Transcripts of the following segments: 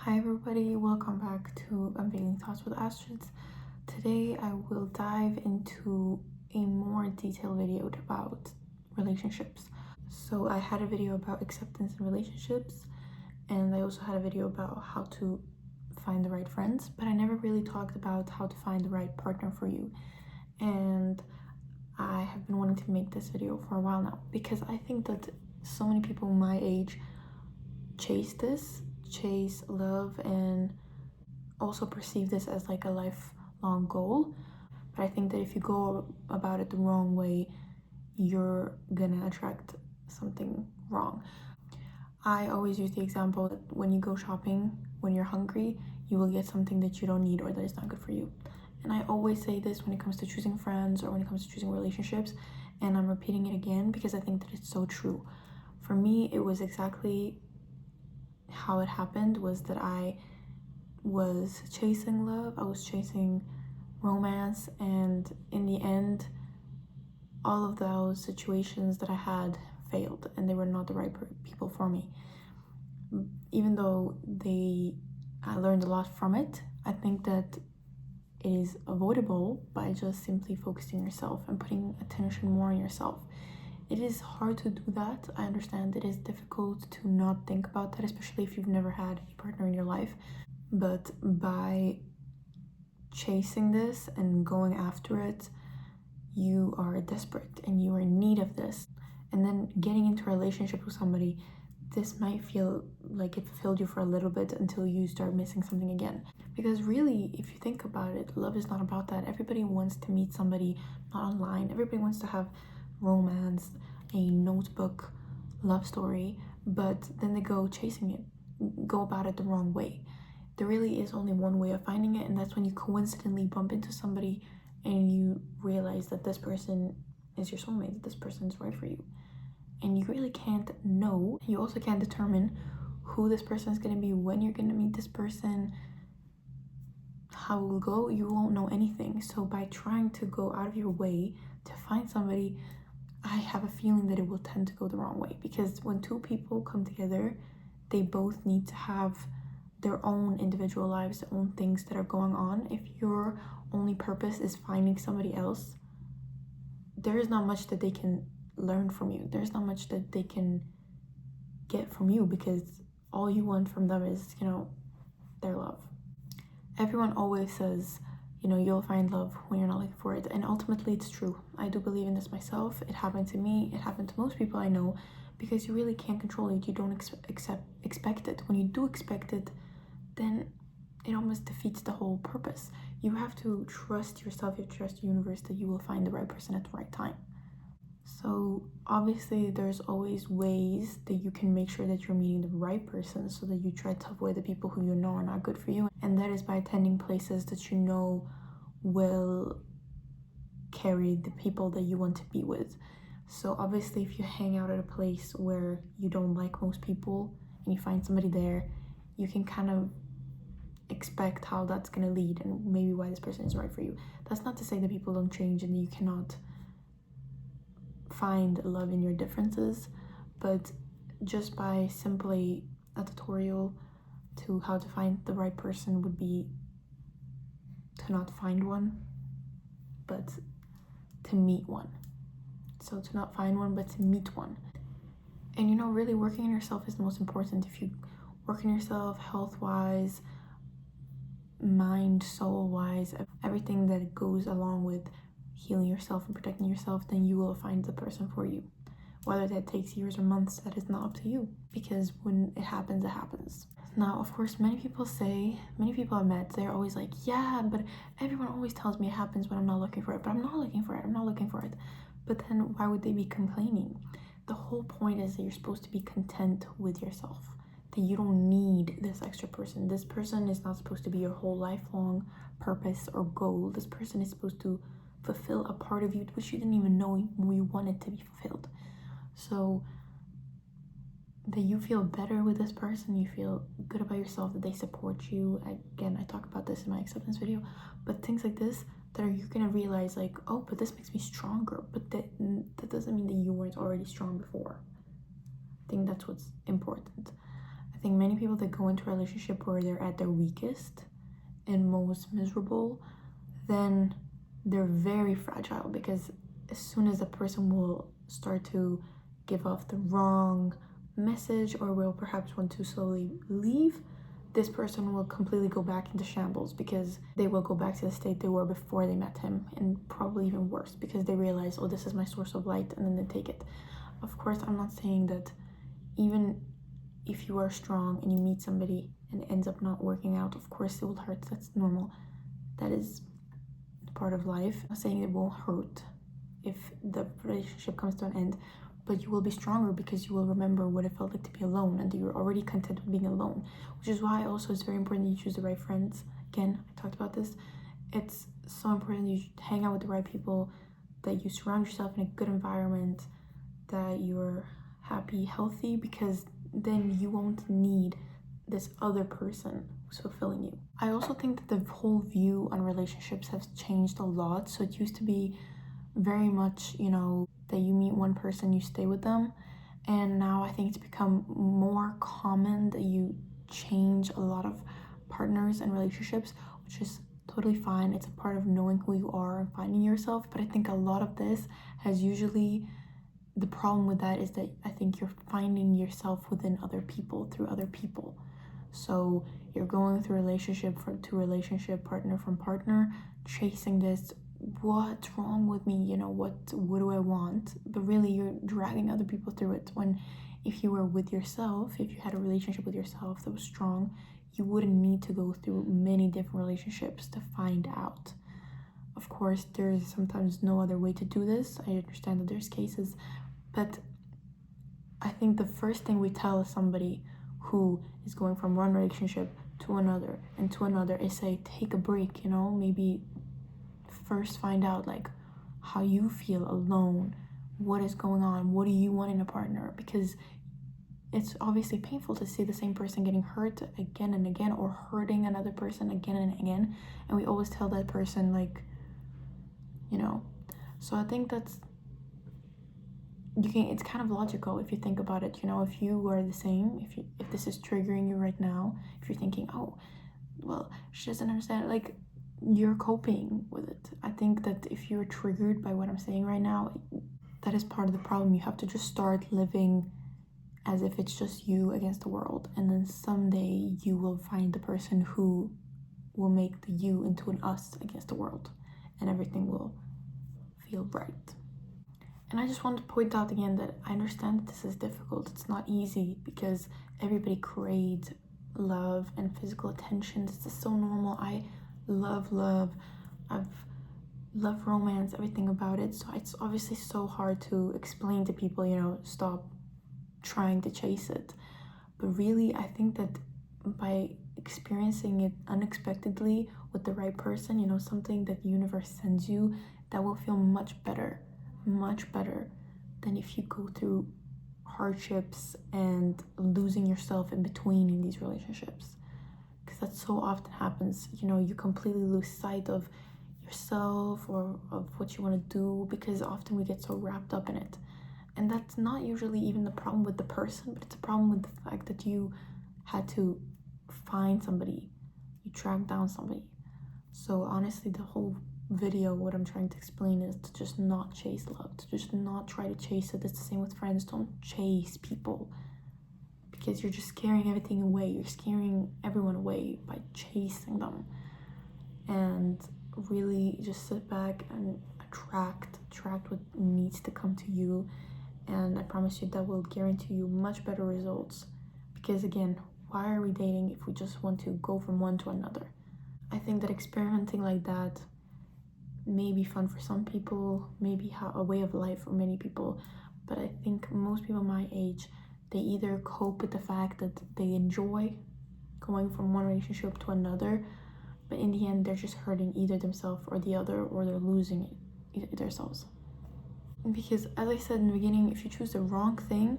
Hi everybody, welcome back to Unveiling Thoughts with Astrid. Today I will dive into a more detailed video about relationships. So I had a video about acceptance in relationships, and I also had a video about how to find the right friends, but I never really talked about how to find the right partner for you. And I have been wanting to make this video for a while now because I think that so many people my age chase love and also perceive this as like a lifelong goal. But I think that if you go about it the wrong way, you're gonna attract something wrong. I always use the example that when you go shopping, when you're hungry, you will get something that you don't need or that is not good for you. And I always say this when it comes to choosing friends or when it comes to choosing relationships, and I'm repeating it again because I think that it's so true. For me, it was exactly how it happened, was that I was chasing love, I was chasing romance, and in the end, all of those situations that I had failed and they were not the right people for me. Even though I learned a lot from it, I think that it is avoidable by just simply focusing yourself and putting attention more on yourself. It is hard to do that. I understand it is difficult to not think about that, especially if you've never had a partner in your life. But by chasing this and going after it, you are desperate and you are in need of this. And then getting into a relationship with somebody, this might feel like it fulfilled you for a little bit until you start missing something again. Because really, if you think about it, love is not about that. Everybody wants to meet somebody, not online. Everybody wants to have romance, a notebook love story, but then they go chasing it, go about it the wrong way. There really is only one way of finding it, and that's when you coincidentally bump into somebody and you realize that this person is your soulmate, that this person is right for you. And you really can't know. You also can't determine who this person is going to be, when you're going to meet this person, how it will go. You won't know anything. So by trying to go out of your way to find somebody, I have a feeling that it will tend to go the wrong way, because when two people come together, they both need to have their own individual lives, their own things that are going on. If your only purpose is finding somebody else, there is not much that they can learn from you. There's not much that they can get from you, because all you want from them is, their love. Everyone always says, you'll find love when you're not looking for it. And ultimately, it's true. I do believe in this myself. It happened to me. It happened to most people I know, because you really can't control it. You don't expect it. When you do expect it, then it almost defeats the whole purpose. You have to trust yourself, you have to trust the universe that you will find the right person at the right time. So obviously there's always ways that you can make sure that you're meeting the right person, so that you try to avoid the people who you know are not good for you. And that is by attending places that you know will carry the people that you want to be with. So obviously if you hang out at a place where you don't like most people and you find somebody there, you can kind of expect how that's going to lead and maybe why this person is right for you. That's not to say that people don't change and that you cannot find love in your differences, but just by simply a tutorial to how to find the right person would be to not find one, but to meet one. So to not find one, but to meet one. And really working on yourself is the most important. If you work on yourself health-wise, mind, soul-wise, everything that goes along with healing yourself and protecting yourself, then you will find the person for you. Whether that takes years or months, that is not up to you, because when it happens, it happens. Now, of course, many people I've met, they're always like, yeah, but everyone always tells me it happens when I'm not looking for it, but I'm not looking for it. But then why would they be complaining? The whole point is that you're supposed to be content with yourself, that you don't need this extra person. This person is not supposed to be your whole lifelong purpose or goal. This person is supposed to fulfill a part of you which you didn't even know you wanted to be fulfilled. So that you feel better with this person, you feel good about yourself, that they support you. Again, I talk about this in my acceptance video, but things like this you're gonna realize like, oh, but this makes me stronger, but that doesn't mean that you weren't already strong before. I think that's what's important. I think many people that go into a relationship where they're at their weakest and most miserable, then they're very fragile, because as soon as a person will start to give off the wrong message or will perhaps want to slowly leave, this person will completely go back into shambles, because they will go back to the state they were before they met him, and probably even worse, because they realize, oh, this is my source of light, and then they take it. Of course, I'm not saying that even if you are strong and you meet somebody and it ends up not working out, of course it will hurt. That's normal. That is part of life. I'm not saying it won't hurt if the relationship comes to an end, but you will be stronger because you will remember what it felt like to be alone, and you're already content with being alone, which is why also it's very important that you choose the right friends. Again, I talked about this. It's so important that you hang out with the right people, that you surround yourself in a good environment, that you're happy, healthy, because then you won't need this other person who's fulfilling you. I also think that the whole view on relationships has changed a lot. So it used to be very much, that you meet one person, you stay with them. And now I think it's become more common that you change a lot of partners and relationships, which is totally fine. It's a part of knowing who you are and finding yourself. But I think a lot of this has usually, the problem with that is that I think you're finding yourself within other people, through other people. So you're going through relationship to relationship, partner from partner, chasing this, what's wrong with me, what do I want? But really you're dragging other people through it, when if you were with yourself, if you had a relationship with yourself that was strong, you wouldn't need to go through many different relationships to find out. Of course, there's sometimes no other way to do this. I understand that there's cases, but I think the first thing we tell somebody who is going from one relationship to another and to another is say, take a break, maybe first find out like how you feel alone, what is going on, what do you want in a partner, because it's obviously painful to see the same person getting hurt again and again, or hurting another person again and again, and we always tell that person like, so I think that's, it's kind of logical if you think about it. If you are the same, if this is triggering you right now, if you're thinking, oh well, she doesn't understand, like, you're coping with it. I think that if you're triggered by what I'm saying right now, that is part of the problem. You have to just start living as if it's just you against the world, and then someday you will find the person who will make the you into an us against the world, and everything will feel right. And I just want to point out again that I understand that this is difficult. It's not easy, because everybody craves love and physical attention. This is so normal. I love I've loved romance, everything about it. So it's obviously so hard to explain to people, stop trying to chase it. But really, I think that by experiencing it unexpectedly with the right person, something that the universe sends you, that will feel much better than if you go through hardships and losing yourself in between in these relationships. Because that so often happens, you completely lose sight of yourself or of what you want to do, because often we get so wrapped up in it. And that's not usually even the problem with the person, but it's a problem with the fact that you had to find somebody, you tracked down somebody. So honestly, the whole video, what I'm trying to explain is to just not chase love, to just not try to chase it. It's the same with friends. Don't chase people, because you're just scaring everything away. You're scaring everyone away by chasing them. And really just sit back and attract what needs to come to you. And I promise you that will guarantee you much better results. Because again, why are we dating if we just want to go from one to another? I think that experimenting like that may be fun for some people, maybe a way of life for many people, but I think most people my age, they either cope with the fact that they enjoy going from one relationship to another, but in the end they're just hurting either themselves or the other, or they're losing it themselves. Because as I said in the beginning, if you choose the wrong thing,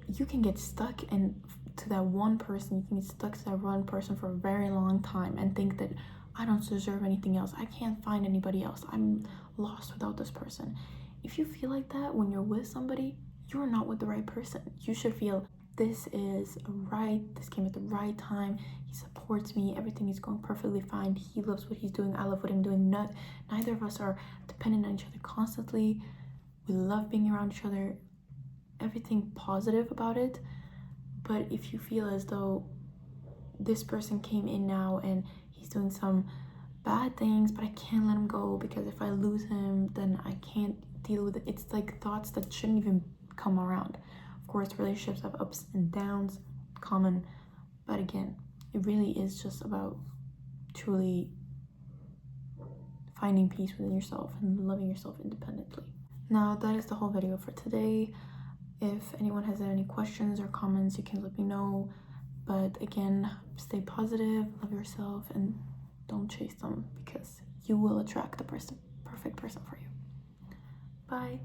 you can get stuck to that one person. You can get stuck to that one person for a very long time and think that I don't deserve anything else. I can't find anybody else. I'm lost without this person. If you feel like that when you're with somebody, you're not with the right person. You should feel this came at the right time. He supports me, everything is going perfectly fine, he loves what he's doing, I love what I'm doing. Neither of us are dependent on each other constantly. We love being around each other, everything positive about it. But if you feel as though this person came in now and he's doing some bad things, but I can't let him go because if I lose him, then I can't deal with it. It's like thoughts that shouldn't even come around. Of course, relationships have ups and downs, common, but again, it really is just about truly finding peace within yourself and loving yourself independently. Now, that is the whole video for today. If anyone has any questions or comments, you can let me know. But again, stay positive, love yourself, and don't chase them, because you will attract the perfect person for you. Bye.